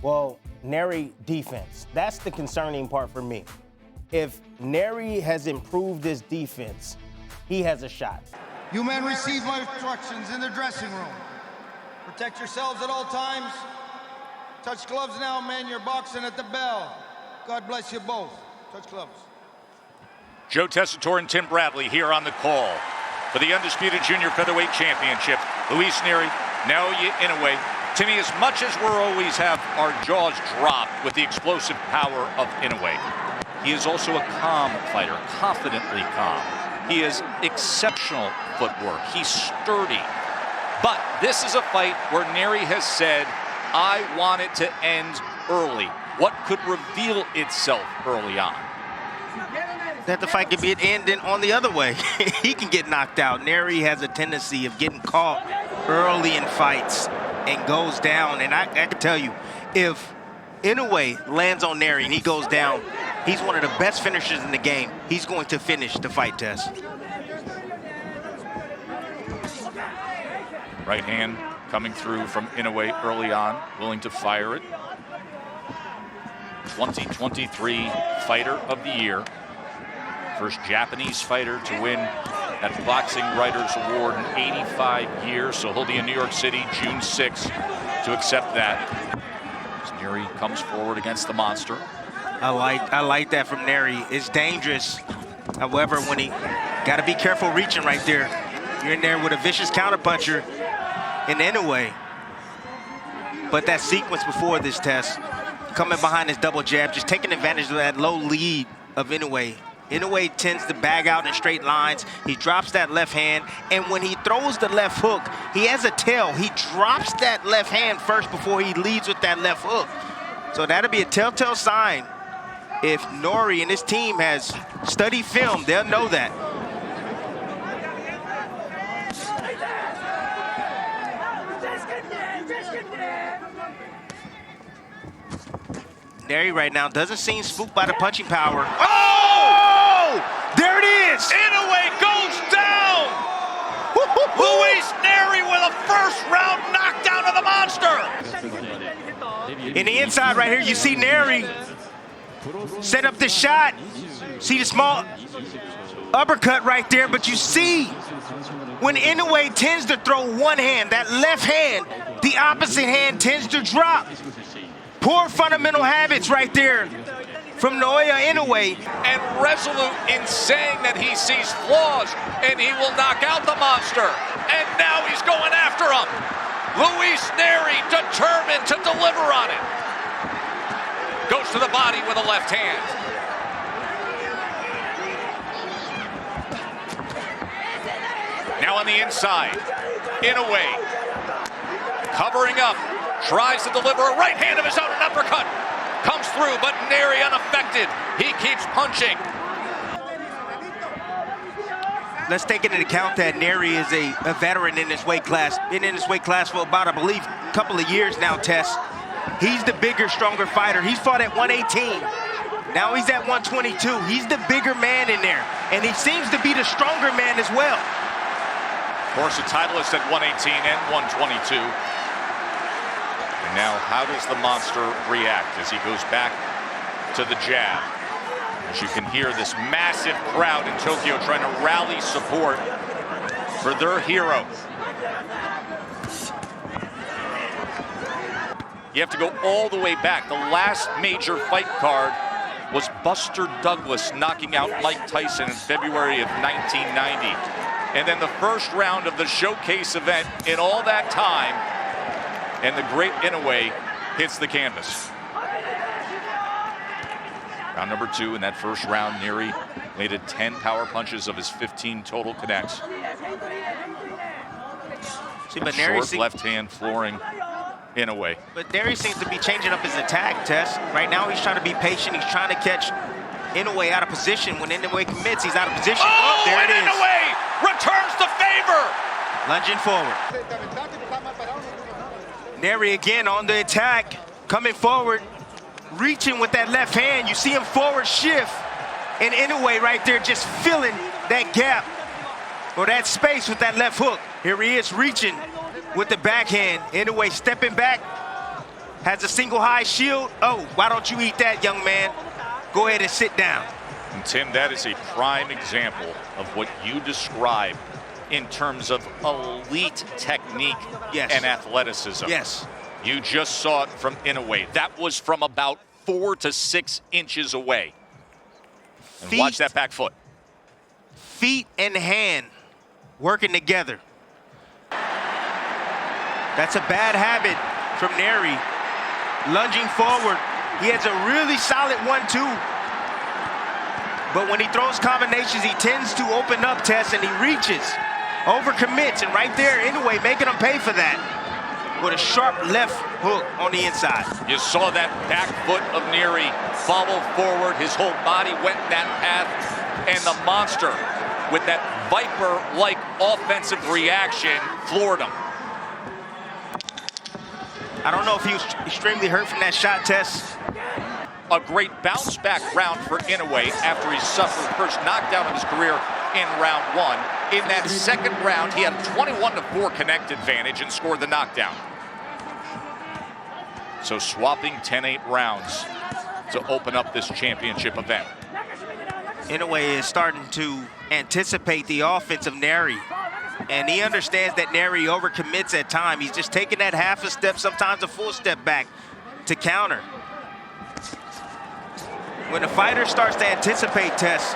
Well, Nery defense. That's the concerning part for me. If Nery has improved his defense, he has a shot. You men receive my instructions in the dressing room. Protect yourselves at all times. Touch gloves now, men. You're boxing at the bell. God bless you both. Touch gloves. Joe Tessitore and Tim Bradley here on the call for the Undisputed Junior Featherweight Championship. Luis Nery, Naoya Inoue. Timmy, as much as we'll always have our jaws dropped with the explosive power of Inoue, he is also a calm fighter, confidently calm. He has exceptional footwork. He's sturdy. But this is a fight where Nery has said, I want it to end early. What could reveal itself early on? That the fight could be ending on the other way. He can get knocked out. Nery has a tendency of getting caught early in fights and goes down. And I can tell you, if Inoue lands on Nery and he goes down, he's one of the best finishers in the game. He's going to finish the fight, Tess. Right hand coming through from Inoue early on, willing to fire it. 2023 Fighter of the Year. First Japanese fighter to win that Boxing Writers Award in 85 years. So he'll be in New York City June 6th to accept that. As Nery comes forward against the monster. I like that from Nery. It's dangerous. However, when he got to be careful reaching right there. You're in there with a vicious counterpuncher in Inoue. But that sequence before this test, coming behind his double jab, just taking advantage of that low lead of Inoue. Inoue tends to bag out in straight lines. He drops that left hand, and when he throws the left hook, he has a tail. He drops that left hand first before he leads with that left hook. So that'll be a telltale sign. If Nery and his team has studied film, they'll know that. Nery right now doesn't seem spooked by the punching power. Oh! There it is! Inoue goes down! Luis Nery with a first-round knockdown of the monster! In the inside right here, you see Nery set up the shot. See the small uppercut right there, but you see when Inoue tends to throw one hand, that left hand, the opposite hand tends to drop. Poor fundamental habits right there from Naoya Inoue. And resolute in saying that he sees flaws and he will knock out the monster. And now he's going after him. Luis Nery determined to deliver on it. Goes to the body with a left hand. Now on the inside, Inoue covering up. Tries to deliver a right hand of his own, an uppercut. Comes through, but Nery unaffected. He keeps punching. Let's take into account that Nery is a veteran in this weight class. Been in this weight class for about, I believe, a couple of years now, Tess. He's the bigger, stronger fighter. He's fought at 118. Now he's at 122. He's the bigger man in there. And he seems to be the stronger man as well. Of course, a titleist at 118 and 122. Now, how does the monster react as he goes back to the jab? As you can hear this massive crowd in Tokyo trying to rally support for their hero. You have to go all the way back. The last major fight card was Buster Douglas knocking out Mike Tyson in February of 1990. And then the first round of the showcase event in all that time, and the great Inoue hits the canvas. Round number 2 in that first round, Nery landed 10 power punches of his 15 total connects. See, but Nery short left hand flooring Inoue. But Nery seems to be changing up his attack, Tess. Right now he's trying to be patient. He's trying to catch Inoue out of position. When Inoue commits, he's out of position. Oh, there it is. Inoue returns the favor. Lunging forward. Nery again on the attack, coming forward, reaching with that left hand. You see him forward shift, and Inoue right there just filling that gap or that space with that left hook. Here he is reaching with the backhand. Inoue stepping back, Has a single high shield. Oh, why don't you eat that, young man? Go ahead and sit down. And Tim, that is a prime example of what you described in terms of elite technique and athleticism. Yes. You just saw it from Inoue. That was from about 4 to 6 inches away. And watch that back foot. Feet and hand working together. That's a bad habit from Nery. Lunging forward. He has a really solid 1-2. But when he throws combinations, he tends to open up, Tess, and he reaches. Overcommits, and right there, Inoue making him pay for that. With a sharp left hook on the inside. You saw that back foot of Nery follow forward. His whole body went that path. And the monster, with that Viper-like offensive reaction, floored him. I don't know if he was extremely hurt from that shot, Tess. A great bounce back round for Inoue after he suffered the first knockdown of his career in round 1. In that second round, he had a 21-4 connect advantage and scored the knockdown. So swapping 10-8 rounds to open up this championship event. Inoue is starting to anticipate the offense of Nery. And he understands that Nery overcommits at times. He's just taking that half a step, sometimes a full step back to counter. When a fighter starts to anticipate, Tess,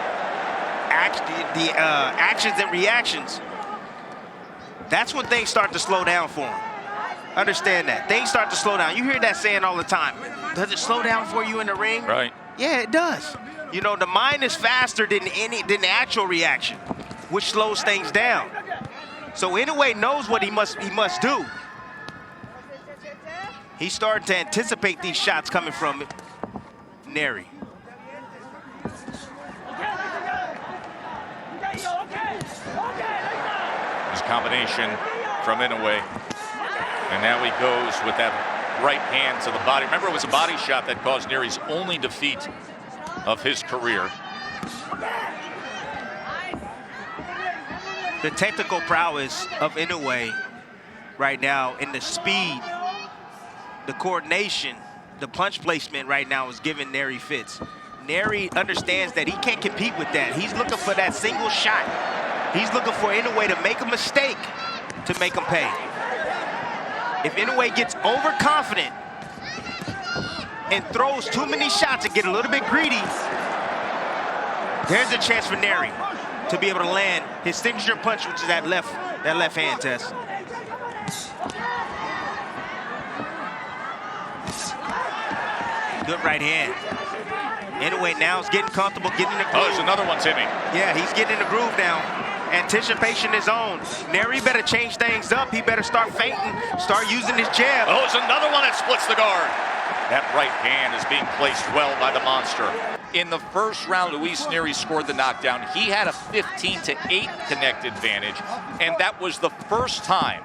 actions and reactions, that's when things start to slow down for him. Understand that. Things start to slow down. You hear that saying all the time. Does it slow down for you in the ring? Right. Yeah, it does. You know, the mind is faster than the actual reaction, which slows things down. So Inoue knows what he must do. He's starting to anticipate these shots coming from Nery. His combination from Inoue. And now he goes with that right hand to the body. Remember, it was a body shot that caused Nery's only defeat of his career. The technical prowess of Inoue right now, and the speed, the coordination, the punch placement right now is giving Nery fits. Nery understands that he can't compete with that. He's looking for that single shot. He's looking for Inoue to make a mistake to make him pay. If Inoue gets overconfident and throws too many shots and get a little bit greedy, there's a chance for Nery to be able to land his signature punch, which is that left hand, Tess. Good right hand. Inoue now is getting comfortable, getting in the groove. Oh, there's another one, Timmy. Yeah, he's getting in the groove now. Anticipation is on. Nery better change things up. He better start feinting, start using his jab. Oh, there's another one that splits the guard. That right hand is being placed well by the monster. In the first round, Luis Nery scored the knockdown. He had a 15-8 connect advantage, and that was the first time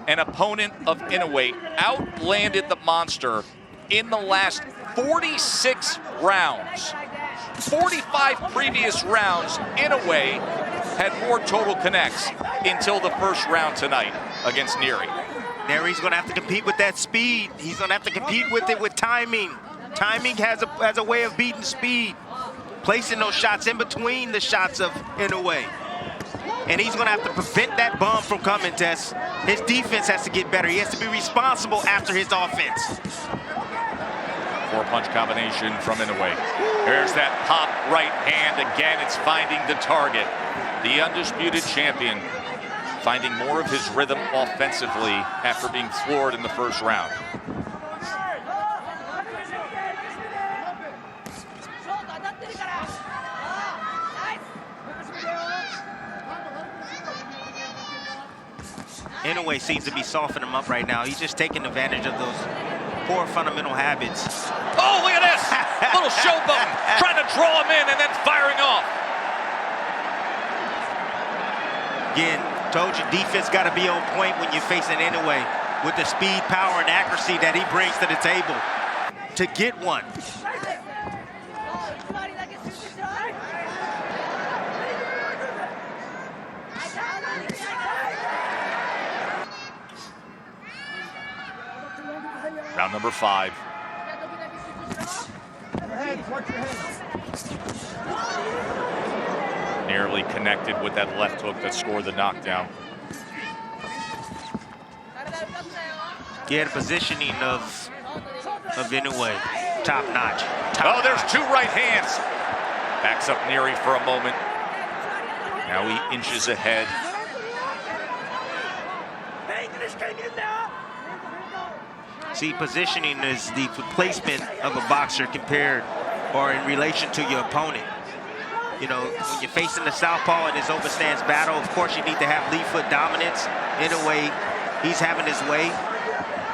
an opponent of Inoue outlanded the monster in the last 46 rounds. 45 previous rounds, Inoue had more total connects until the first round tonight against Nery. Nery's gonna have to compete with that speed. He's gonna have to compete with it with timing. Timing has a way of beating speed, placing those shots in between the shots of Inoue. And he's gonna have to prevent that bomb from coming, Tess. His defense has to get better. He has to be responsible after his offense. 4-punch combination from Inoue. There's that pop right hand. Again, it's finding the target. The undisputed champion finding more of his rhythm offensively after being floored in the first round. Inoue seems to be softening him up right now. He's just taking advantage of those poor fundamental habits. Oh, look at this! Little showboat, trying to draw him in and then firing off. Again, told you, defense got to be on point when you're facing Inoue with the speed, power, and accuracy that he brings to the table to get one. Round number 5. Nearly connected with that left hook that scored the knockdown. Yeah, the positioning of Inoue, top notch. Oh, there's 2 right hands. Backs up Nery for a moment. Now he inches ahead. See, positioning is the placement of a boxer compared or in relation to your opponent. You know, when you're facing the southpaw in his overstands battle, of course you need to have lead foot dominance. Inoue, he's having his way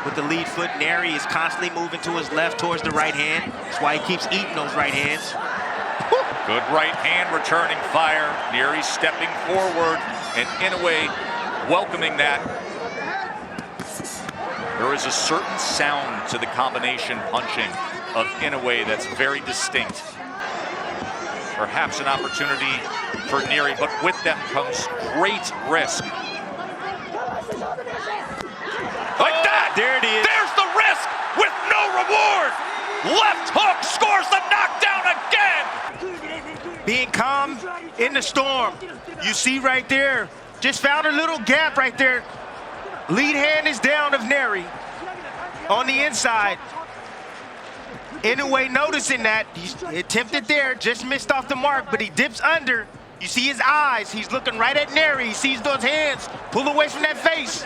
with the lead foot. Nery is constantly moving to his left towards the right hand. That's why he keeps eating those right hands. Good right hand returning fire. Nery stepping forward and Inoue welcoming that. There is a certain sound to the combination punching of Inoue that's very distinct. Perhaps an opportunity for Nery, but with them comes great risk. Like that! There it is. There's the risk with no reward! Left hook scores the knockdown again! Being calm in the storm. You see right there, just found a little gap right there. Lead hand is down of Nery on the inside. Inoue noticing that. He's attempted there, just missed off the mark, but he dips under. You see his eyes. He's looking right at Nery. He sees those hands. Pull away from that face.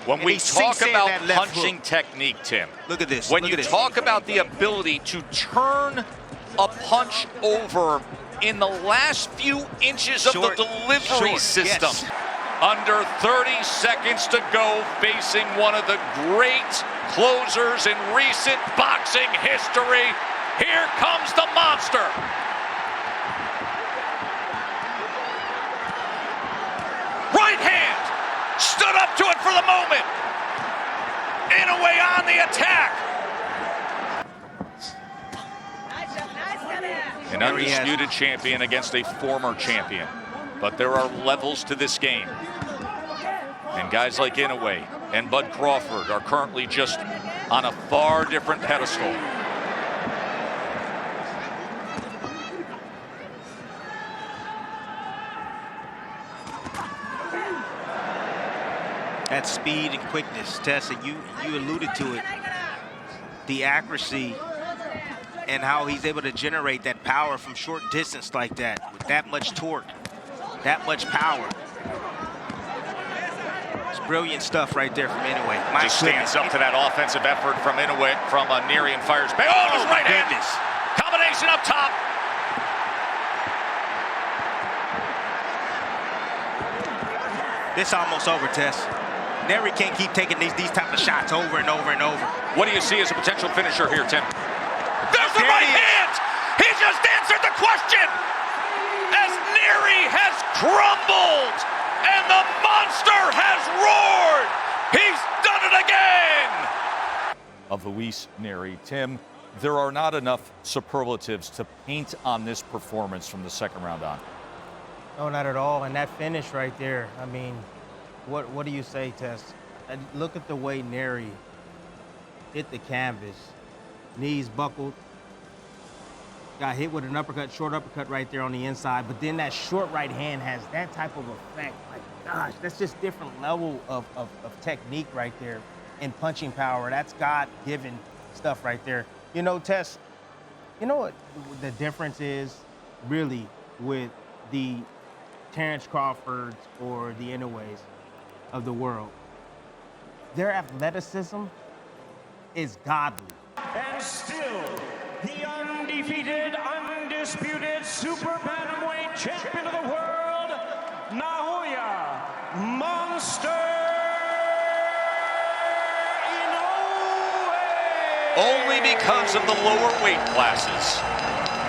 When we talk about punching technique, Tim, look at this. When you talk about the ability to turn a punch over in the last few inches of the delivery system. Yes. Under 30 seconds to go, facing one of the great closers in recent boxing history. Here comes the monster. Right hand, stood up to it for the moment. Inoue on the attack. An undisputed champion against a former champion. But there are levels to this game. And guys like Inoue and Bud Crawford are currently just on a far different pedestal. That speed and quickness, Tessa, you alluded to it. The accuracy and how he's able to generate that power from short distance like that, with that much torque, that much power. It's brilliant stuff right there from Inoue. Just stands up to that offensive effort from Inoue, from Nery, and fires back. Oh, his right hand. Combination up top. This almost over, Tess. Nery can't keep taking these type of shots over and over and over. What do you see as a potential finisher here, Tim? There's the right hand! He just answered the question! As Nery has crumbled and the monster has roared! He's done it again! Of Luis Nery. Tim, there are not enough superlatives to paint on this performance from the second round on. No, not at all. And that finish right there, I mean, what do you say, Tess? Look at the way Nery hit the canvas. Knees buckled. Got hit with an uppercut, short uppercut right there on the inside. But then that short right hand has that type of effect. Like, gosh, that's just different level of technique right there and punching power. That's God-given stuff right there. You know, Tess, you know what the difference is really with the Terrence Crawfords or the Inoues of the world? Their athleticism is godly. And still, the undefeated, undisputed super bantamweight champion of the world, Naoya Monster Inoue. Only because of the lower weight classes.